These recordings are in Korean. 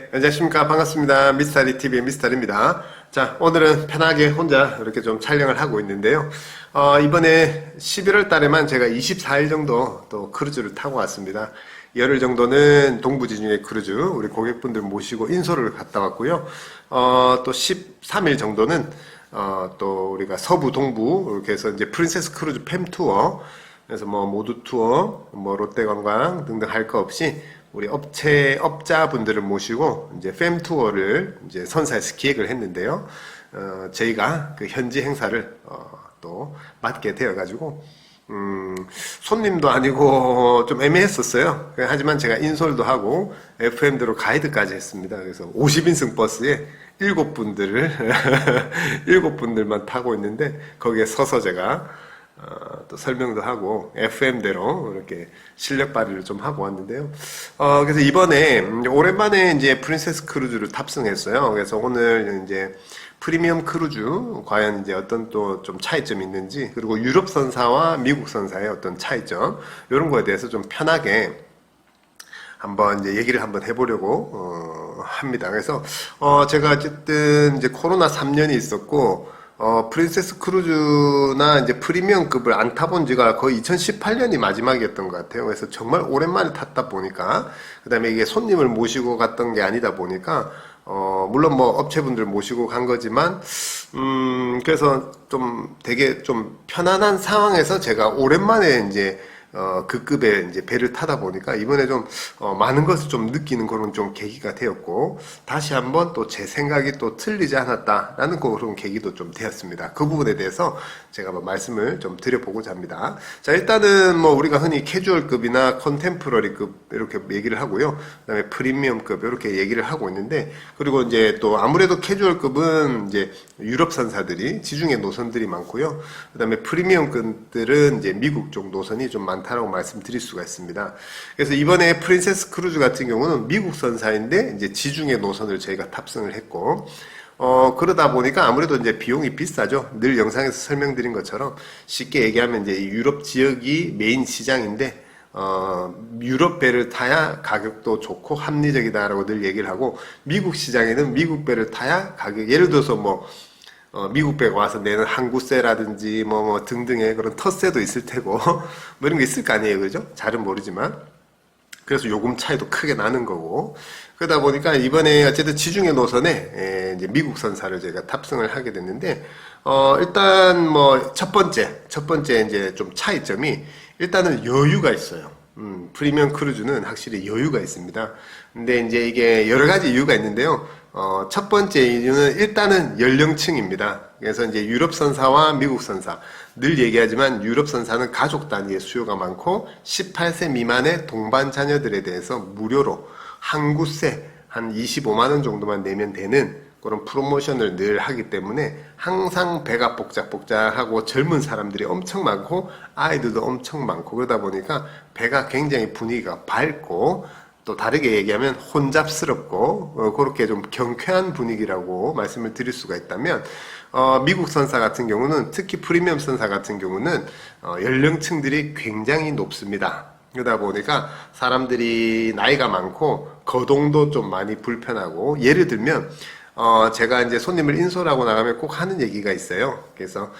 안녕하십니까. 반갑습니다. 미스터리TV의 미스터리입니다. 자, 오늘은 편하게 혼자 이렇게 좀 촬영을 하고 있는데요. 이번에 11월 달에만 제가 24일 정도 또 크루즈를 타고 왔습니다. 열흘 정도는 동부지중해 크루즈 우리 고객분들 모시고 인솔을 갔다 왔고요. 또 13일 정도는 또 우리가 서부 동부 이렇게 해서 이제 프린세스 크루즈 팸 투어, 그래서 뭐 모두 투어, 뭐 롯데관광 등등 할 거 없이 우리 업자분들을 모시고 이제 팸 투어를 이제 선사에서 기획을 했는데요. 저희가 그 현지 행사를 또 맡게 되어가지고 손님도 아니고 좀 애매했었어요. 하지만 제가 인솔도 하고 FM대로 가이드까지 했습니다. 그래서 50인승 버스에 7분들을 7분들만 타고 있는데 거기에 서서 제가 또 설명도 하고 FM대로 이렇게 실력 발휘를 좀 하고 왔는데요. 그래서 이번에 오랜만에 이제 프린세스 크루즈를 탑승했어요. 그래서 오늘 이제 프리미엄 크루즈 과연 이제 어떤 또 좀 차이점이 있는지, 그리고 유럽 선사와 미국 선사의 어떤 차이점, 이런 거에 대해서 좀 편하게 한번 이제 얘기를 한번 해보려고 합니다. 그래서 제가 어쨌든 이제 코로나 3년이 있었고 프린세스 크루즈나 이제 프리미엄급을 안 타본 지가 거의 2018년이 마지막이었던 것 같아요. 그래서 정말 오랜만에 탔다 보니까, 그 다음에 이게 손님을 모시고 갔던 게 아니다 보니까, 물론 뭐 업체분들 모시고 간 거지만, 그래서 좀 되게 좀 편안한 상황에서 제가 오랜만에 이제 그 급의 이제 배를 타다 보니까 이번에 좀 많은 것을 좀 느끼는 그런 좀 계기가 되었고, 다시 한번 또 제 생각이 또 틀리지 않았다라는 그런 계기도 좀 되었습니다. 그 부분에 대해서 제가 한번 말씀을 좀 드려보고자 합니다. 자, 일단은 뭐 우리가 흔히 캐주얼급이나 컨템포러리급 이렇게 얘기를 하고요. 그다음에 프리미엄급 이렇게 얘기를 하고 있는데, 그리고 이제 또 아무래도 캐주얼급은 이제 유럽 선사들이 지중해 노선들이 많고요. 그다음에 프리미엄급들은 이제 미국 쪽 노선이 좀 많다라고 말씀드릴 수가 있습니다. 그래서 이번에 프린세스 크루즈 같은 경우는 미국 선사인데 이제 지중해 노선을 저희가 탑승을 했고, 그러다 보니까 아무래도 이제 비용이 비싸죠. 늘 영상에서 설명드린 것처럼 쉽게 얘기하면 이제 유럽 지역이 메인 시장인데, 유럽 배를 타야 가격도 좋고 합리적이다라고 늘 얘기를 하고, 미국 시장에는 미국 배를 타야 예를 들어서 뭐 미국 배가 와서 내는 항구세라든지 뭐 등등의 그런 텃세도 있을 테고 뭐 이런 게 있을 거 아니에요, 그죠? 잘은 모르지만. 그래서 요금 차이도 크게 나는 거고, 그러다 보니까 이번에 어쨌든 지중해 노선에 이제 미국 선사를 제가 탑승을 하게 됐는데, 일단 뭐 첫 번째 이제 좀 차이점이, 일단은 여유가 있어요. 프리미엄 크루즈는 확실히 여유가 있습니다. 근데 이제 이게 여러 가지 이유가 있는데요. 첫 번째 이유는 일단은 연령층입니다. 그래서 이제 유럽 선사와 미국 선사, 늘 얘기하지만 유럽 선사는 가족 단위의 수요가 많고 18세 미만의 동반 자녀들에 대해서 무료로 항구세 한 25만 원 정도만 내면 되는 그런 프로모션을 늘 하기 때문에 항상 배가 복작복작하고 젊은 사람들이 엄청 많고 아이들도 엄청 많고, 그러다 보니까 배가 굉장히 분위기가 밝고, 또 다르게 얘기하면 혼잡스럽고 그렇게 좀 경쾌한 분위기라고 말씀을 드릴 수가 있다면, 미국 선사 같은 경우는, 특히 프리미엄 선사 같은 경우는 연령층들이 굉장히 높습니다. 그러다 보니까 사람들이 나이가 많고 거동도 좀 많이 불편하고, 예를 들면 제가 이제 손님을 인솔하고 나가면 꼭 하는 얘기가 있어요. 그래서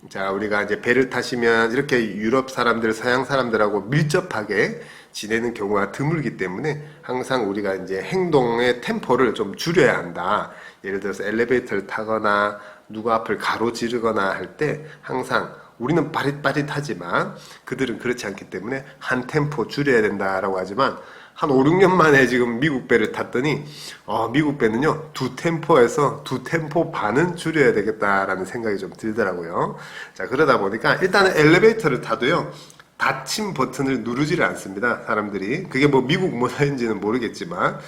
자, 우리가 이제 배를 타시면 이렇게 유럽 사람들, 서양 사람들하고 밀접하게 지내는 경우가 드물기 때문에 항상 우리가 이제 행동의 템포를 좀 줄여야 한다. 예를 들어서 엘리베이터를 타거나 누가 앞을 가로지르거나 할 때 항상 우리는 빠릿빠릿하지만 그들은 그렇지 않기 때문에 한 템포 줄여야 된다라고 하지만, 한 5, 6년 만에 지금 미국 배를 탔더니 미국 배는요, 두 템포에서 두 템포 반은 줄여야 되겠다라는 생각이 좀 들더라고요. 자, 그러다 보니까 일단은 엘리베이터를 타도요, 닫힘 버튼을 누르지를 않습니다, 사람들이. 그게 뭐 미국 문화인지는 모르겠지만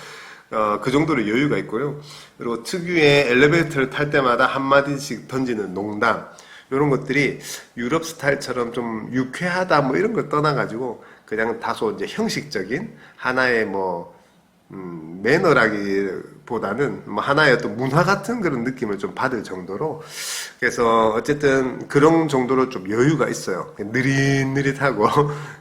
그 정도로 여유가 있고요. 그리고 특유의 엘리베이터를 탈 때마다 한마디씩 던지는 농담, 이런 것들이 유럽 스타일처럼 좀 유쾌하다 뭐 이런 걸 떠나가지고 그냥 다소 이제 형식적인 하나의 뭐 매너라기보다는 뭐 하나의 어떤 문화 같은 그런 느낌을 좀 받을 정도로, 그래서 어쨌든 그런 정도로 좀 여유가 있어요. 느릿느릿하고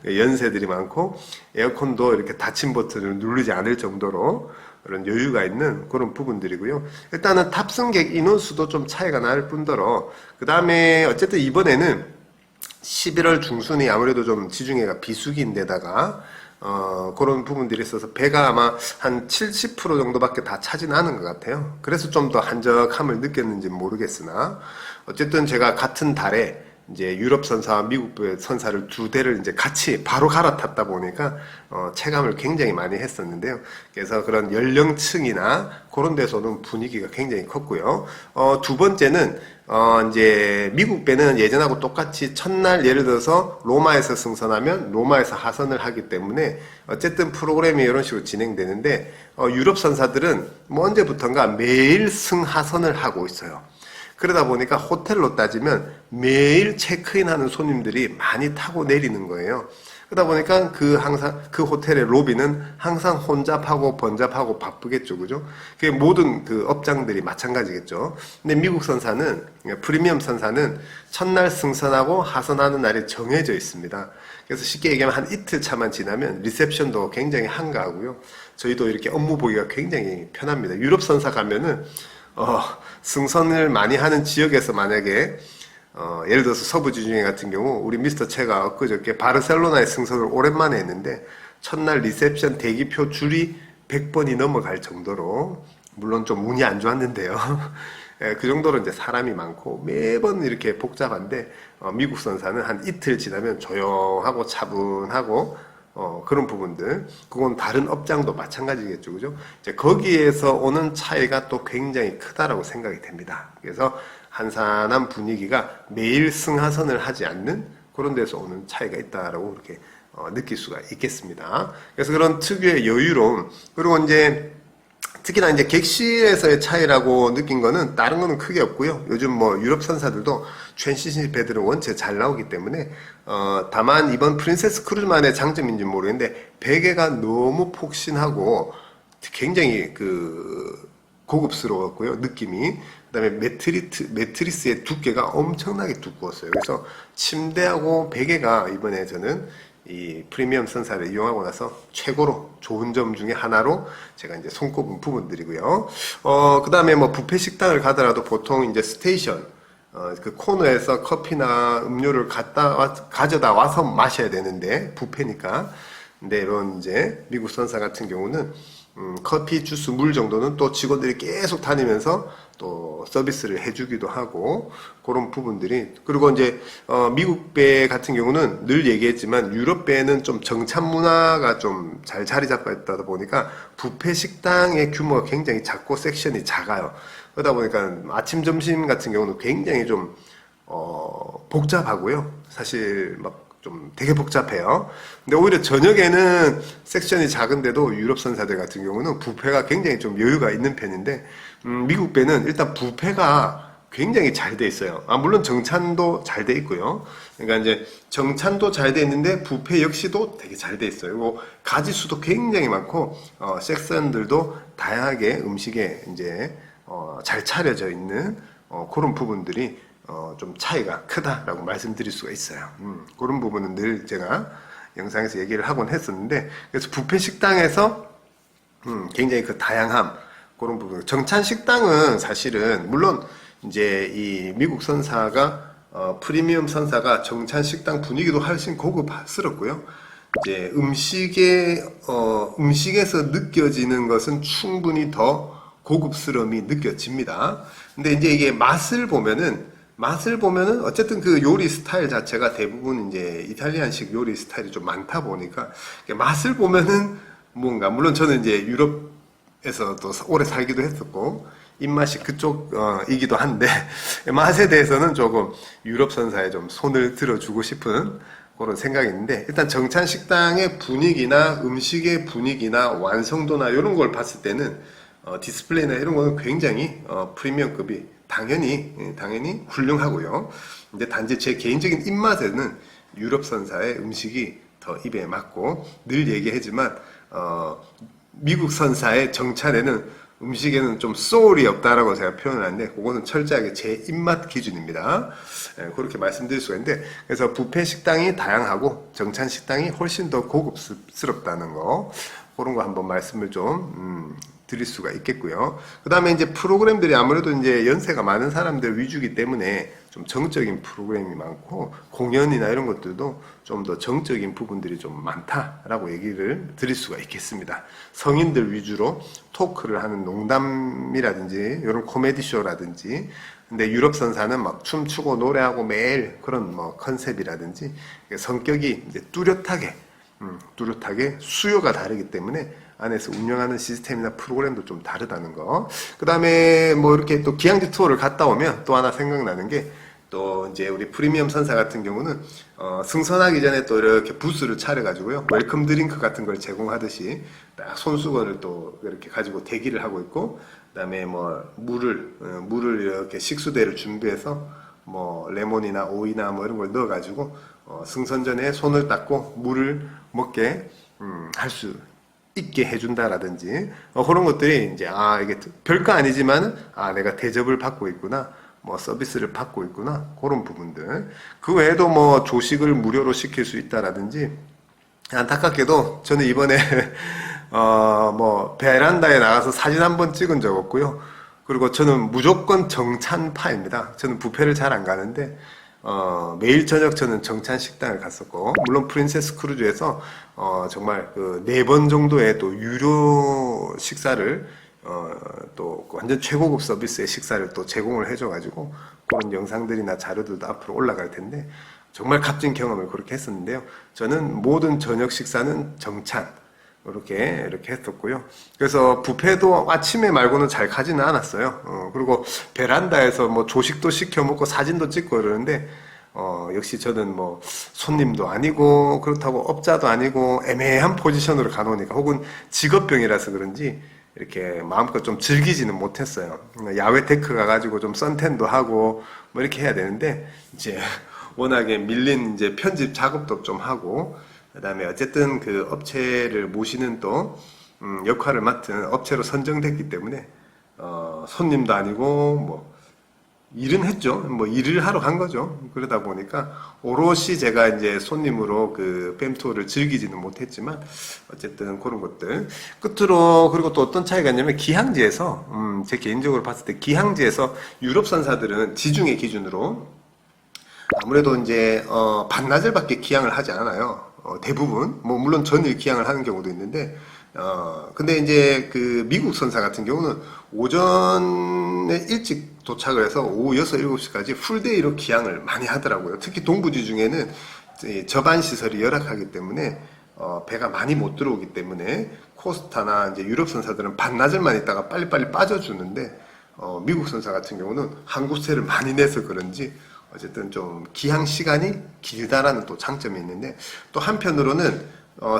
연세들이 많고 에어컨도 이렇게 닫힘 버튼을 누르지 않을 정도로 그런 여유가 있는 그런 부분들이고요. 일단은 탑승객 인원수도 좀 차이가 날 뿐더러 그 다음에 어쨌든 이번에는 11월 중순이 아무래도 좀 지중해가 비수기인데다가 그런 부분들이 있어서 배가 아마 한 70% 정도밖에 다 차진 않은 것 같아요. 그래서 좀 더 한적함을 느꼈는지 모르겠으나 어쨌든 제가 같은 달에 이제 유럽 선사와 미국 선사를 두 대를 이제 같이 바로 갈아탔다 보니까 체감을 굉장히 많이 했었는데요. 그래서 그런 연령층이나 그런 데서는 분위기가 굉장히 컸고요. 두 번째는 이제 미국 배는 예전하고 똑같이 첫날 예를 들어서 로마에서 승선하면 로마에서 하선을 하기 때문에 어쨌든 프로그램이 이런 식으로 진행되는데 유럽 선사들은 뭐 언제부턴가 매일 승하선을 하고 있어요. 그러다 보니까 호텔로 따지면 매일 체크인하는 손님들이 많이 타고 내리는 거예요. 그러다 보니까 항상 그 호텔의 로비는 항상 혼잡하고 번잡하고 바쁘겠죠, 그죠? 그게 모든 그 업장들이 마찬가지겠죠. 근데 미국 선사는 프리미엄 선사는 첫날 승선하고 하선하는 날이 정해져 있습니다. 그래서 쉽게 얘기하면 한 이틀 차만 지나면 리셉션도 굉장히 한가하고요. 저희도 이렇게 업무 보기가 굉장히 편합니다. 유럽 선사 가면은 승선을 많이 하는 지역에서 만약에 예를 들어서 서부 지중해 같은 경우 우리 미스터 채가 엊그저께 바르셀로나에 승선을 오랜만에 했는데 첫날 리셉션 대기표 줄이 100번이 넘어갈 정도로 물론 좀 운이 안 좋았는데요. 예, 그 정도로 이제 사람이 많고 매번 이렇게 복잡한데 미국 선사는 한 이틀 지나면 조용하고 차분하고 그런 부분들, 그건 다른 업장도 마찬가지겠죠, 그죠? 이제 거기에서 오는 차이가 또 굉장히 크다라고 생각이 됩니다. 그래서 한산한 분위기가 매일 승하선을 하지 않는 그런 데서 오는 차이가 있다라고 이렇게 느낄 수가 있겠습니다. 그래서 그런 특유의 여유로움, 그리고 이제 특히나 이제 객실에서의 차이라고 느낀 거는 다른 거는 크게 없고요. 요즘 뭐 유럽 선사들도 트랜시션 배들은 원체 잘 나오기 때문에 다만 이번 프린세스 크루즈만의 장점인지 모르겠는데 베개가 너무 폭신하고 굉장히 그 고급스러웠고요. 느낌이. 그다음에 매트리스의 두께가 엄청나게 두꺼웠어요. 그래서 침대하고 베개가 이번에 저는 이 프리미엄 선사를 이용하고 나서 최고로 좋은 점 중에 하나로 제가 이제 손꼽은 부분들이고요. 그 다음에 뭐 뷔페 식당을 가더라도 보통 이제 스테이션, 그 코너에서 커피나 음료를 가져다 와서 마셔야 되는데, 뷔페니까. 근데 이런 이제 미국 선사 같은 경우는 커피, 주스, 물 정도는 또 직원들이 계속 다니면서 또 서비스를 해주기도 하고 그런 부분들이, 그리고 이제 미국 배 같은 경우는 늘 얘기했지만 유럽 배는 좀 정찬 문화가 좀 잘 자리 잡고 있다 보니까 뷔페 식당의 규모가 굉장히 작고 섹션이 작아요. 그러다 보니까 아침 점심 같은 경우는 굉장히 좀 복잡하고요. 사실 막 좀 되게 복잡해요. 근데 오히려 저녁에는 섹션이 작은데도 유럽 선사들 같은 경우는 뷔페가 굉장히 좀 여유가 있는 편인데, 미국 배는 일단 뷔페가 굉장히 잘 돼 있어요. 물론 정찬도 잘 돼 있고요. 그러니까 이제 정찬도 잘 돼 있는데 뷔페 역시도 되게 잘 돼 있어요. 그리고 가지수도 굉장히 많고, 섹션들도 다양하게 음식에 이제 잘 차려져 있는 그런 부분들이 좀 차이가 크다라고 말씀드릴 수가 있어요. 그런 부분은 늘 제가 영상에서 얘기를 하곤 했었는데, 그래서 뷔페 식당에서 굉장히 그 다양함, 그런 부분. 정찬 식당은 사실은 물론 이제 이 미국 선사가 프리미엄 선사가 정찬 식당 분위기도 훨씬 고급스럽고요. 이제 음식에서 느껴지는 것은 충분히 더 고급스러움이 느껴집니다. 근데 이제 이게 맛을 보면은 어쨌든 그 요리 스타일 자체가 대부분 이제 이탈리안식 요리 스타일이 좀 많다 보니까 맛을 보면은 뭔가, 물론 저는 이제 유럽에서도 오래 살기도 했었고 입맛이 그쪽이기도 한데 맛에 대해서는 조금 유럽 선사에 좀 손을 들어주고 싶은 그런 생각이 있는데, 일단 정찬 식당의 분위기나 음식의 분위기나 완성도나 이런 걸 봤을 때는 디스플레이나 이런 거는 굉장히 프리미엄급이 당연히 훌륭하고요. 근데 단지 제 개인적인 입맛에는 유럽 선사의 음식이 더 입에 맞고, 늘 얘기하지만 미국 선사의 정찬에는 음식에는 좀 소울이 없다라고 제가 표현을 하는데, 그거는 철저하게 제 입맛 기준입니다. 그렇게 말씀드릴 수가 있는데, 그래서 뷔페 식당이 다양하고 정찬 식당이 훨씬 더 고급스럽다는 거, 그런 거 한번 말씀을 좀 드릴 수가 있겠고요. 그 다음에 이제 프로그램들이 아무래도 이제 연세가 많은 사람들 위주이기 때문에 좀 정적인 프로그램이 많고, 공연이나 이런 것들도 좀 더 정적인 부분들이 좀 많다라고 얘기를 드릴 수가 있겠습니다. 성인들 위주로 토크를 하는 농담이라든지 이런 코미디 쇼라든지, 근데 유럽 선사는 막 춤추고 노래하고 매일 그런 뭐 컨셉이라든지 성격이 이제 뚜렷하게 수요가 다르기 때문에 안에서 운영하는 시스템이나 프로그램도 좀 다르다는 거. 그 다음에 뭐 이렇게 또 기항지 투어를 갔다 오면 또 하나 생각나는 게, 또 이제 우리 프리미엄 선사 같은 경우는 승선하기 전에 또 이렇게 부스를 차려가지고요, 웰컴 드링크 같은 걸 제공하듯이 딱 손수건을 또 이렇게 가지고 대기를 하고 있고, 그다음에 뭐 물을 이렇게 식수대를 준비해서 뭐 레몬이나 오이나 뭐 이런 걸 넣어가지고 승선 전에 손을 닦고 물을 먹게 할 수 있게 해준다라든지, 그런 것들이 이제 이게 별거 아니지만 내가 대접을 받고 있구나, 뭐 서비스를 받고 있구나, 그런 부분들. 그 외에도 뭐 조식을 무료로 시킬 수 있다라든지, 안타깝게도 저는 이번에 뭐 베란다에 나가서 사진 한번 찍은 적 없고요. 그리고 저는 무조건 정찬파입니다. 저는 뷔페를 잘 안 가는데 매일 저녁 저는 정찬 식당을 갔었고, 물론 프린세스 크루즈에서 정말 그 4번 정도의 또 유료 식사를 또 완전 최고급 서비스의 식사를 또 제공을 해줘가지고, 그런 영상들이나 자료들도 앞으로 올라갈 텐데 정말 값진 경험을 그렇게 했었는데요. 저는 모든 저녁 식사는 정찬 이렇게 했었고요. 그래서 뷔페도 아침에 말고는 잘 가지는 않았어요. 그리고 베란다에서 뭐 조식도 시켜 먹고 사진도 찍고 그러는데, 역시 저는 뭐 손님도 아니고 그렇다고 업자도 아니고 애매한 포지션으로 가놓으니까, 혹은 직업병이라서 그런지 이렇게 마음껏 좀 즐기지는 못했어요. 야외 테크 가가지고 좀 선텐도 하고 뭐 이렇게 해야 되는데, 이제 워낙에 밀린 이제 편집 작업도 좀 하고, 그 다음에 어쨌든 그 업체를 모시는 또 역할을 맡은 업체로 선정됐기 때문에 손님도 아니고 뭐 일은 했죠. 뭐 일을 하러 간 거죠. 그러다 보니까 오롯이 제가 이제 손님으로 그 뱀투어를 즐기지는 못했지만, 어쨌든 그런 것들 끝으로. 그리고 또 어떤 차이가 있냐면, 기항지에서 제 개인적으로 봤을 때 기항지에서 유럽 선사들은 지중해 기준으로 아무래도 이제 반나절밖에 기항을 하지 않아요. 대부분 뭐 물론 전일 기항을 하는 경우도 있는데, 근데 이제 그 미국 선사 같은 경우는 오전에 일찍 도착을 해서 오후 6, 7시까지 풀데이로 기항을 많이 하더라고요. 특히 동부지 중에는 저반 시설이 열악하기 때문에 배가 많이 못 들어오기 때문에 코스타나 이제 유럽 선사들은 반나절만 있다가 빨리빨리 빠져주는데, 미국 선사 같은 경우는 항구세를 많이 내서 그런지 어쨌든 좀 기항 시간이 길다라는 또 장점이 있는데, 또 한편으로는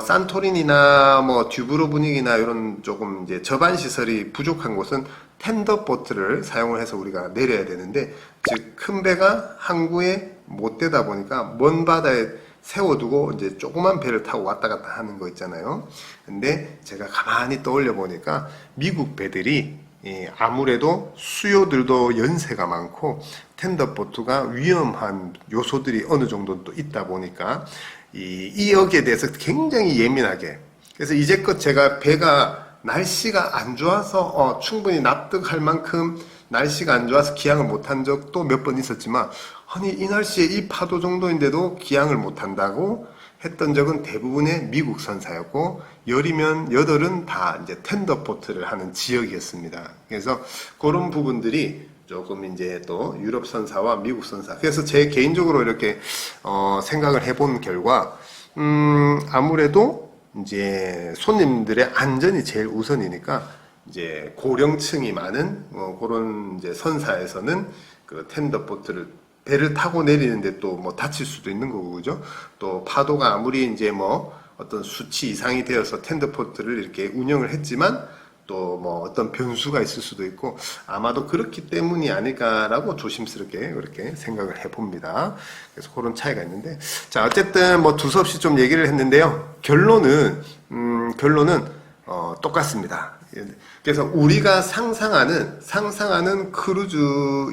산토리니나 뭐 듀브로브닉이나 이런 조금 이제 저반 시설이 부족한 곳은 텐더보트를 사용을 해서 우리가 내려야 되는데, 즉 큰 배가 항구에 못 대다 보니까 먼 바다에 세워두고 이제 조그만 배를 타고 왔다 갔다 하는 거 있잖아요. 근데 제가 가만히 떠올려 보니까 미국 배들이 아무래도 수요들도 연세가 많고 텐더보트가 위험한 요소들이 어느 정도 또 있다 보니까 이 여기에 대해서 굉장히 예민하게, 그래서 이제껏 제가 배가 날씨가 안 좋아서 충분히 납득할 만큼 날씨가 안 좋아서 기항을 못한 적도 몇 번 있었지만, 아니 이 날씨에 이 파도 정도인데도 기항을 못한다고 했던 적은 대부분의 미국 선사였고, 열이면 8은 다 이제 텐더보트를 하는 지역이었습니다. 그래서 그런 부분들이 조금 이제 또 유럽 선사와 미국 선사, 그래서 제 개인적으로 이렇게 생각을 해본 결과, 아무래도 이제 손님들의 안전이 제일 우선이니까, 이제 고령층이 많은 그런 이제 선사에서는 그 텐더보트를 배를 타고 내리는데 또 뭐 다칠 수도 있는 거고, 그죠? 또 파도가 아무리 이제 뭐 어떤 수치 이상이 되어서 텐더보트를 이렇게 운영을 했지만 또 뭐 어떤 변수가 있을 수도 있고, 아마도 그렇기 때문이 아닐까라고 조심스럽게 그렇게 생각을 해봅니다. 그래서 그런 차이가 있는데, 자 어쨌든 뭐 두서없이 좀 얘기를 했는데요. 결론은 똑같습니다. 그래서 우리가 상상하는 크루즈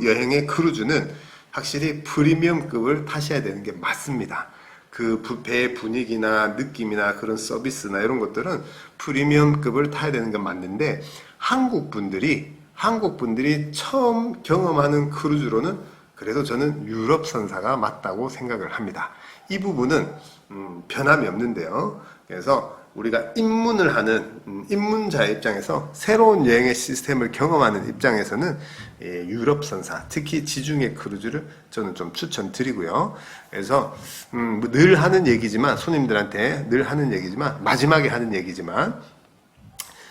여행의 크루즈는 확실히 프리미엄급을 타셔야 되는 게 맞습니다. 그 배 분위기나 느낌이나 그런 서비스나 이런 것들은 프리미엄급을 타야 되는 게 맞는데, 한국 분들이 처음 경험하는 크루즈로는 그래도 저는 유럽 선사가 맞다고 생각을 합니다. 이 부분은 변함이 없는데요. 그래서 우리가 입문을 하는 입문자 입장에서 새로운 여행의 시스템을 경험하는 입장에서는 유럽 선사, 특히 지중해 크루즈를 저는 좀 추천드리고요. 그래서 늘 하는 얘기지만, 손님들한테 늘 하는 얘기지만, 마지막에 하는 얘기지만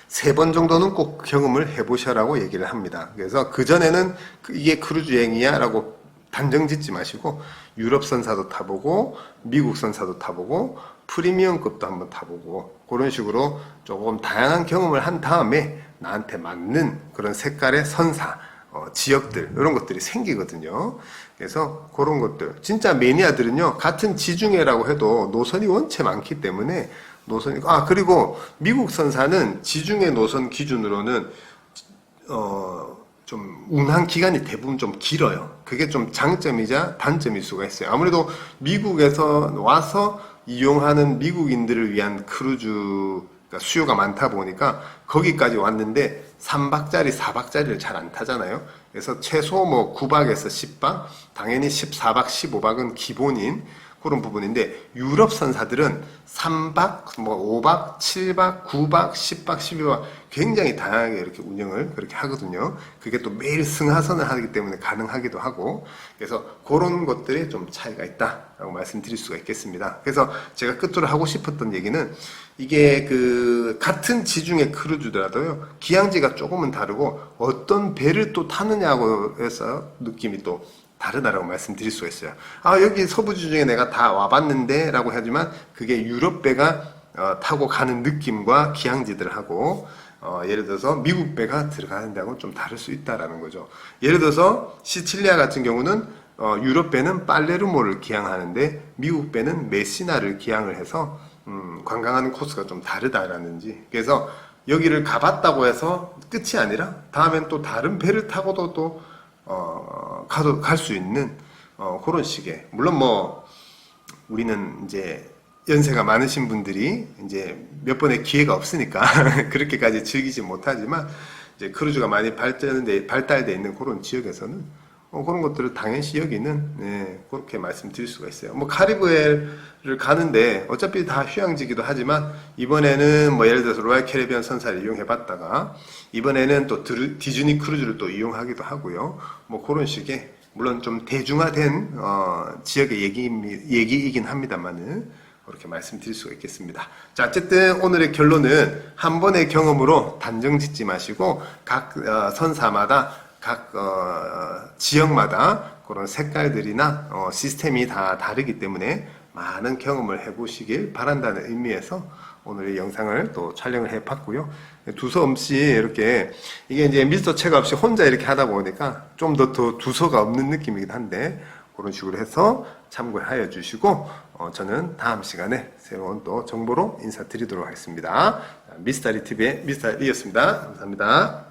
3번 정도는 꼭 경험을 해보셔라고 얘기를 합니다. 그래서 그전에는 이게 크루즈 여행이야 라고 단정 짓지 마시고 유럽 선사도 타보고 미국 선사도 타보고 프리미엄급도 한번 타보고 그런 식으로 조금 다양한 경험을 한 다음에 나한테 맞는 그런 색깔의 선사, 지역들 이런 것들이 생기거든요. 그래서 그런 것들 진짜 매니아들은요, 같은 지중해라고 해도 노선이 원체 많기 때문에 그리고 미국 선사는 지중해 노선 기준으로는 좀 운항 기간이 대부분 좀 길어요. 그게 좀 장점이자 단점일 수가 있어요. 아무래도 미국에서 와서 이용하는 미국인들을 위한 크루즈 수요가 많다 보니까 거기까지 왔는데 3박짜리, 4박짜리를 잘 안 타잖아요. 그래서 최소 뭐 9박에서 10박, 당연히 14박, 15박은 기본인 그런 부분인데, 유럽 선사들은 3박, 뭐 5박, 7박, 9박, 10박, 12박 굉장히 다양하게 이렇게 운영을 그렇게 하거든요. 그게 또 매일 승하선을 하기 때문에 가능하기도 하고, 그래서 그런 것들이 좀 차이가 있다라고 말씀드릴 수가 있겠습니다. 그래서 제가 끝으로 하고 싶었던 얘기는, 이게 같은 지중해 크루즈더라도요, 기항지가 조금은 다르고 어떤 배를 또 타느냐고 해서 느낌이 또 다르다라고 말씀드릴 수가 있어요. 여기 서부지중해 내가 다 와봤는데 라고 하지만 그게 유럽 배가 타고 가는 느낌과 기항지들하고 예를 들어서 미국 배가 들어가는 데하고는 좀 다를 수 있다라는 거죠. 예를 들어서 시칠리아 같은 경우는 유럽 배는 팔레르모를 기항하는데 미국 배는 메시나를 기항을 해서 관광하는 코스가 좀 다르다라는지, 그래서 여기를 가봤다고 해서 끝이 아니라 다음엔 또 다른 배를 타고도 또 갈 수 있는 그런 식의, 물론 뭐 우리는 이제 연세가 많으신 분들이 이제 몇 번의 기회가 없으니까 그렇게까지 즐기지 못하지만, 이제 크루즈가 많이 발달돼 있는 그런 지역에서는 그런 것들을 당연시 여기는, 그렇게 말씀드릴 수가 있어요. 뭐 카리브해를 가는데 어차피 다 휴양지기도 하지만, 이번에는 뭐 예를 들어서 로얄 캐리비안 선사를 이용해 봤다가 이번에는 또 디즈니 크루즈를 또 이용하기도 하고요. 뭐 그런 식의, 물론 좀 대중화된 지역의 얘기이긴 합니다만은 그렇게 말씀드릴 수가 있겠습니다. 자, 어쨌든 오늘의 결론은 한 번의 경험으로 단정 짓지 마시고 각 선사마다 각 지역마다 그런 색깔들이나 시스템이 다 다르기 때문에 많은 경험을 해보시길 바란다는 의미에서 오늘 이 영상을 또 촬영을 해봤고요. 두서없이 이렇게, 이게 이제 미스터 체크 없이 혼자 이렇게 하다 보니까 좀 더 두서가 없는 느낌이긴 한데, 그런 식으로 해서 참고하여 주시고, 저는 다음 시간에 새로운 또 정보로 인사드리도록 하겠습니다. 미스터리 TV의 미스터 리였습니다. 감사합니다.